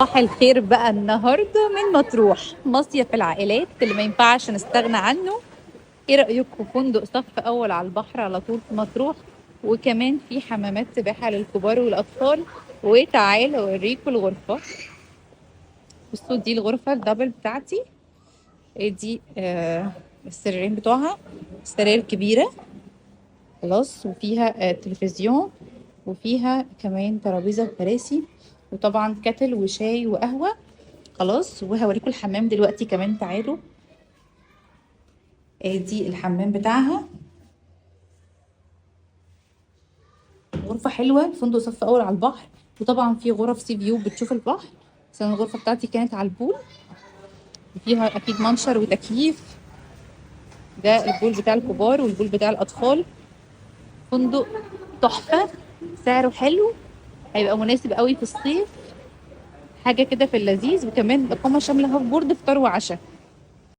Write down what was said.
صباح الخير بقى النهارده من مطروح، مصيف العائلات اللي ما ينفعش نستغنى عنه. ايه رأيكم؟ فندق صف اول على البحر على طول في مطروح، وكمان في حمامات سباحة للكبار والاطفال. وتعالوا اوريكم الغرفة. بصوا دي الغرفة الدبل بتاعتي. إيه دي السريرين بتوعها، سراير كبيرة خلاص، وفيها تلفزيون، وفيها كمان ترابيزة وكراسي، وطبعا كاتل وشاي وقهوة خلاص. وهوريكم الحمام دلوقتي كمان، تعالوا. دي الحمام بتاعها، غرفة حلوة، الفندق صف أول على البحر، وطبعا في غرف سي فيو بتشوف البحر، بس أنا الغرفة بتاعتي كانت على البول، وفيها أكيد منشر وتكييف. ده البول بتاع الكبار والبول بتاع الأطفال. فندق تحفة، سعره حلو، هيبقى مناسب قوي في الصيف، حاجة كده في اللذيذ. وكمان إقامة شاملة هوف بورد، فطار وعشاء.